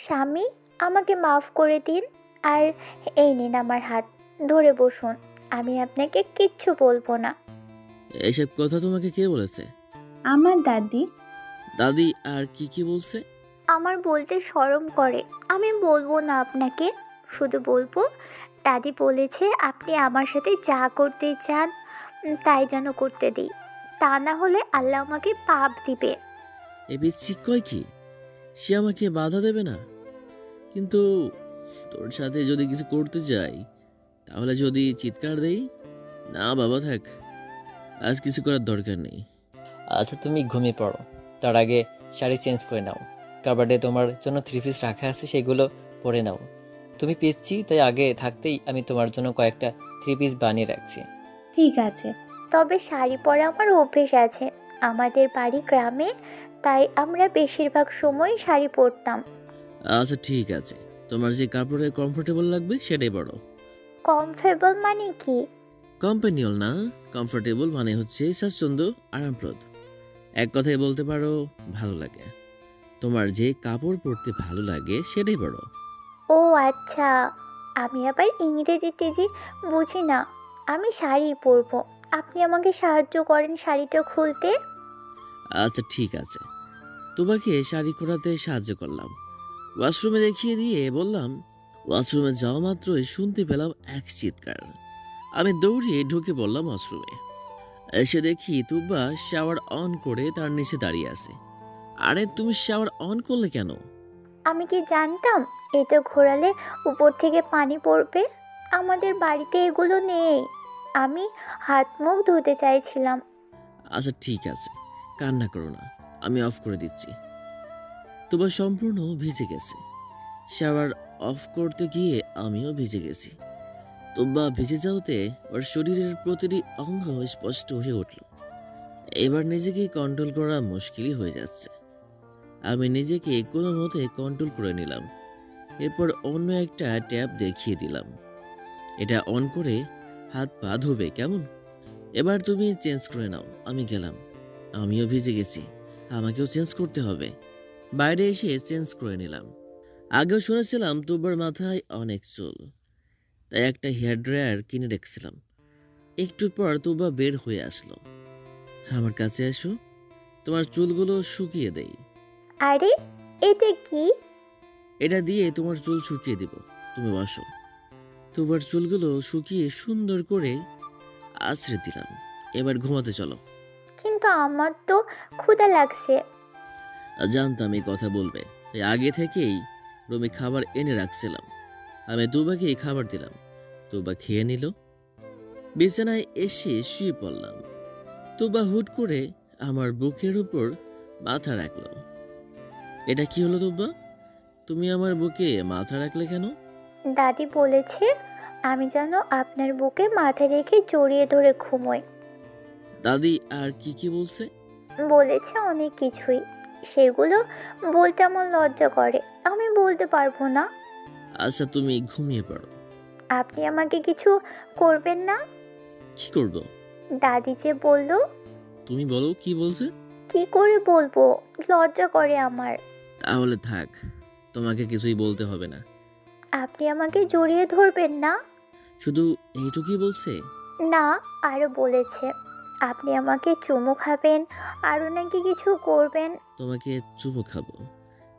স্বামী, আমাকে মাফ করে দিন। আর এই নিন আমার হাত, ধরে বসুন। আমি আপনাকে কিচ্ছু বলবো না। এইসব কথা তোমাকে কে বলেছে? আমার দাদি। দাদি আর কি কি বলছে? আমার বলতে শরম করে। আমি বলবো না আপনাকে, শুধু বলবো দাদি বলেছে আপনি আমার সাথে যা করতে চান তাই যেন করতে দিই, তা না হলে আল্লাহ আমাকে পাপ দিবে। এ পিচ্ছি কয় কি? সে আমাকে বাধা দেবে না? কিন্তু তোর সাথে যদি কিছু করতে যাই, তাহলে যদি চিৎকার দেই? না বাবা থাক, আজ কিছু করার দরকার নেই। আচ্ছা তুমি ঘুমিয়ে পড়ো, তার আগে শাড়ি চেঞ্জ করে নাও। কাবার্ডে তোমার জন্য 3 পিস রাখা আছে, সেগুলো পরে নাও। তুমি পিচ্ছি, তাই আগে থাকতেই আমি তোমার জন্য কয়েকটা 3 পিস বানিয়ে রাখছি। ঠিক আছে। তবে শাড়ি পরা আমার অভ্যেস আছে, আমাদের বাড়ি গ্রামে, তাই আমরা বেশিরভাগ সময় শাড়ি পরতাম। আচ্ছা ঠিক আছে, তোমার যে কাপড়ে কমফোর্টেবল লাগবে সেটাই পরো। কমফর্টেবল মানে কি? কম্প্যানিয়ল না, কমফোর্টেবল মানে হচ্ছে স্বাচ্ছন্দ্য, আরামপ্রদ। এক কথায় বলতে পারো ভালো লাগে। তোমার যে কাপড় পরতে ভালো লাগে সেটাই পরো। ও আচ্ছা, আমি আবার ইংরেজি টেজি বুঝি না। আমি শাড়ি পরবো, আপনি আমাকে সাহায্য করেন শাড়িটা খুলতে। আচ্ছা ঠিক আছে, তোমাকে শাড়ি করাতে সাহায্য করলাম। ওয়াশরুমে দেখিয়ে দিয়ে বললাম। ওয়াশরুমে যাওয়া মাত্রই শুনতে পেলাম এক চিৎকার। আমি দৌড়িয়ে ঢুকে পড়লাম ওয়াশরুমে। এসে দেখি তুব্বা শাওয়ার অন করে তার নিচে দাঁড়িয়ে আছে। আরে তুমি শাওয়ার অন করলে কেন? আমি কি জানতাম এটা ঘোরালে উপর থেকে পানি পড়বে? আমাদের বাড়িতে এগুলো নেই। আমি হাত মুখ ধুতে চাইছিলাম। আচ্ছা ঠিক আছে, কান্না করো না, আমি অফ করে দিচ্ছি। তুবা সম্পূর্ণ ভিজে গেছে। শাওয়ার অফ করতে গিয়ে আমিও ভিজে গেছি। তুব্বা ভিজে যাওয়াতে ওর শরীরের প্রতিটি অঙ্গ স্পষ্ট হয়ে উঠল। এবার নিজেকে কন্ট্রোল করা মুশকিলই হয়ে যাচ্ছে। আমি নিজেকে কোনো মতে কন্ট্রোল করে নিলাম। এরপর অন্য একটা ট্যাপ দেখিয়ে দিলাম। এটা অন করে হাত পা ধোবে কেমন? এবার তুমি চেঞ্জ করে নাও, আমি গেলাম। আমিও ভিজে গেছি, আমাকেও চেঞ্জ করতে হবে। বাইরে এসে চেঞ্জ করে নিলাম। আগেও শুনেছিলাম তুব্বার মাথায় অনেক চুল, তাই একটা হেয়ার ড্রায়ার কিনে রেখেছিলাম। একটু পর তুব্বা বের হয়ে আসলো। আমার কাছে এসো, তোমার চুলগুলো শুকিয়ে দেই। আরে এটা কি? এটা দিয়ে তোমার চুল শুকিয়ে দিব, তুমি বসো। তুব্বার চুলগুলো শুকিয়ে সুন্দর করে আছড়ে দিলাম। এবার ঘুমাতে চলো। কিন্তু আমার তো ক্ষুধা লাগছে। জানতাম এই কথা বলবে, তাই আগে থেকেই রুমে খাবার এনে রাখছিলাম। আমি তুবাকে খাবার দিলাম, তুবা খেয়ে নিল। বিছানায় এসে শুয়ে পড়লাম। তুবা হুট করে আমার বুকের উপর মাথা রাখলো। এটা কি হলো তুব্বা? তুমি আমার বুকে মাথা রাখলে কেন? দাদি বলেছে আমি যেন আপনার বুকে মাথা রেখে জড়িয়ে ধরে ঘুমোই। দাদি আর কি কি বলছে? বলেছে অনেক কিছুই, সেগুলো বলতে আমার লজ্জা করে, আমি বলতে পারবো না। আচ্ছা তুমি ঘুমিয়ে পড়ো। আপনি আমাকে কিছু করবেন না? কি করবো? দাদি যে বলল। তুমি বলো কি বলছে। কি করে বলবো, লজ্জা করে আমার। তাহলে থাক, তোমাকে কিছুই বলতে হবে না। আপনি আমাকে জড়িয়ে ধরবেন না? শুধু এইটুকুই বলছে? না, আরো বলেছে আপনি আমাকে চুমু খাবেন, আরো নাকি কিছু করবেন। তোমাকে চুমু খাবো,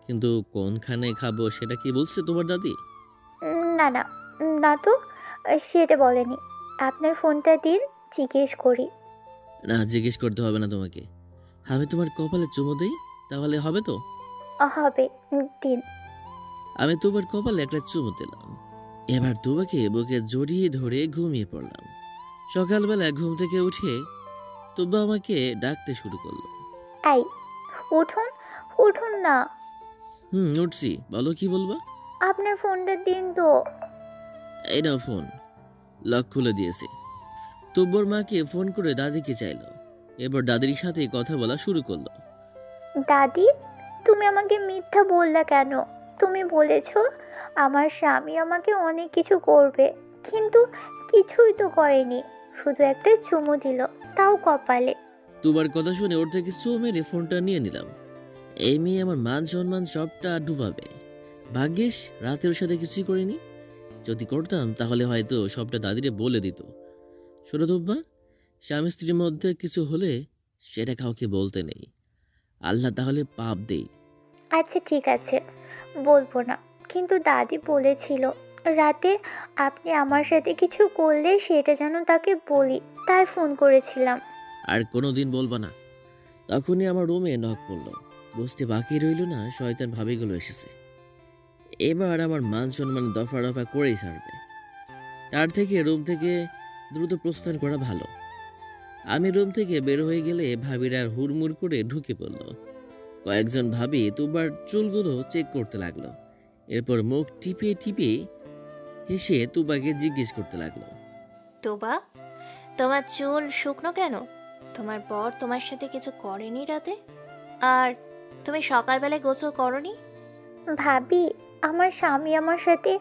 কিন্তু কোনখানে খাবো সেটা কি বলছে তোমার দাদি? না না, না তো, সেটা বলেনি। আপনার ফোনটা দিন, জিজ্ঞেস করি। না, জিজ্ঞেস করতে হবে না তোমাকে। আমি তোমার কপালে চুমু দেই, তাহলে হবে তো? হবে, দিন। আমি তোমার কপালে একটা চুমু দিলাম। এবার তোমাকে বুকে জড়িয়ে ধরে ঘুমিয়ে পড়লাম। সকালবেলা ঘুম থেকে উঠে তুব্বা আমাকে ডাকতে শুরু করলো। এই উঠুন, উঠুন না। উঠছি, বলো কি বলবা? আপনার ফোনটা দিন তো। এই নাও ফোন, লক খুলে দিয়েছি। তুব্বর মাকে ফোন করে দাদিকে চাইলো। এবার দাদির সাথে কথা বলা শুরু করলো। দাদি, তুমি আমাকে মিথ্যা বললা কেন? তুমি বলেছো আমার স্বামী আমাকে অনেক কিছু করবে, কিন্তু কিছুই তো করেনি, শুধু একটা চুমু দিল, তাও কপালে। তোমার কথা শুনে ওর থেকে চো মেরে ফোনটা নিয়ে নিলাম। এই মেয়ে আমার মান সম্মান সবটা ডুবাবে। ভাগ্যিস রাতে ওর সাথে কিছুই করিনি। যদি করতাম তাহলে হয়তো সবটা দাদিরে বলে দিত। শোনো দুব্বা, স্বামী স্ত্রীর মধ্যে কিছু হলে সেটা কাউকে বলতে নেই। আল্লাহ তাহলে পাপ দেই। আচ্ছা ঠিক আছে, বলবো না। কিন্তু দাদি বলেছিল রাতে আপনি আমার সাথে কিছু করলে সেটা যেন তাকে বলি, তাই ফোন করেছিলাম। আর কোনো দিন বলবা না। তখনই আমার রুমে নক পড়ল। বুঝতে বাকি রইল না শয়তান ভাবিগুলো এসেছে। এবার আমার মান সম্মান দফা রফা করেই ছাড়বে। তার থেকে রুম থেকে দ্রুত প্রস্থান করা ভালো। আমি রুম থেকে বের হয়ে গেলে ভাবিরা হুড়মুড় করে ঢুকে পড়ল। কয়েকজন ভাবি তুবার চুলগুলো চেক করতে লাগলো। এরপর মুখ টিপে টিপে হেসে তুবাকে জিজ্ঞেস করতে লাগলো, তোবা, তোমার চুল শুকনো কেন? তোমার বর তোমার সাথে কিছু করেনি রাতে? আর তুমি সকালবেলায় গোসল করনি? ভাবি, আমার স্বামী আমার সাথে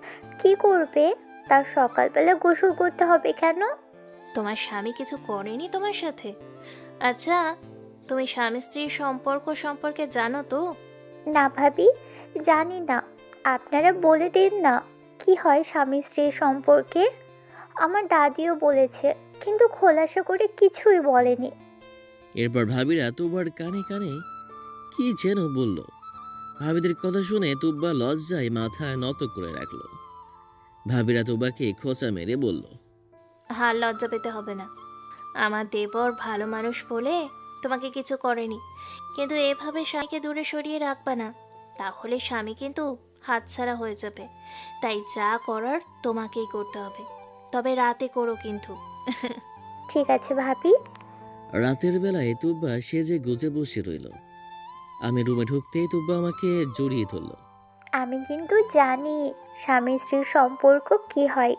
কি করবে? তার সকালবেলা গোসল করতে হবে কেন? তোমার স্বামী কিছু করেনি তোমার সাথে? আচ্ছা, তুমি স্বামী স্ত্রীর সম্পর্ক সম্পর্কে জানো তো? না ভাবি, জানি না। আপনারা বলে দিন না, কি হয় স্বামী স্ত্রীর সম্পর্কে? আমার দাদিও বলেছে, কিন্তু খোলাসা করে কিছুই বলেনি। এরপর ভাবিরা তুবার কানে কানে কি যেন বলল। ভাবিদের কথা শুনে তুব্বা লজ্জায় মাথা নত করে রাখলো। ভাবিরা তুব্বাকে খোঁচা মেরে বলল, হার লজ্জা পেতে হবে না। আমার দেবর ভালো মানুষ বলে তোমাকে কিছু করেনি, কিন্তু এভাবে স্বামীকে দূরে সরিয়ে রাখবা না, তাহলে স্বামী কিন্তু হাতছাড়া হয়ে যাবে। তাই যা করার তোমাকেই করতে হবে, তবে রাতে করো কিন্তু। ঠিক আছে ভাবি। রাতের বেলায় তুব্বা সেজে গুজে বসে রইল। আমি রুমে ঢুকতেই তুব্বা আমাকে জড়িয়ে ধরল। আমি কিন্তু জানি স্বামী স্ত্রীর সম্পর্ক কি হয়।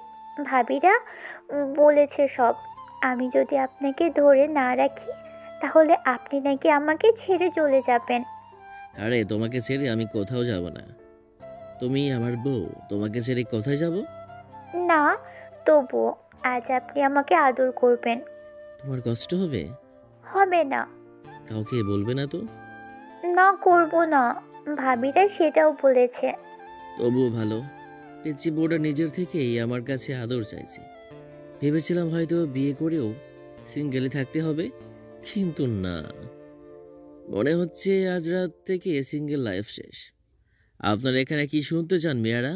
ভাবিরা বলেছে সব। আমি যদি আপনাকে ধরে না রাখি, তাহলে আপনি নাকি আমাকে ছেড়ে চলে যাবেন। আরে তোমাকে ছেড়ে আমি কোথাও যাব না। তুমি আমার বউ, তোমাকে ছেড়ে কোথায় যাব? না, তবুও আজ আপনি আমাকে আদর করবেন। তোমার কষ্ট হবে? হবে না। কাউকে বলবে না তো? না, করব না। ভাবিরা সেটাও বলেছে। তবুও ভালো। পিচ্ছি বউটা নিজের থেকেই আমার কাছে আদর চাইছে। ভেবেছিলাম হয়তো বিয়ে করেও সিঙ্গেলে থাকতে হবে, কিন্তু না। মনে হচ্ছে আজ রাত থেকে সিঙ্গেল লাইফ শেষ। আপনারা এখানে কি শুনতে চান মেয়েরা?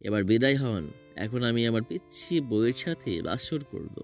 এবার বিদায় হন। এখন আমি আমার পিচ্ছি বউয়ের সাথে বাসর করব।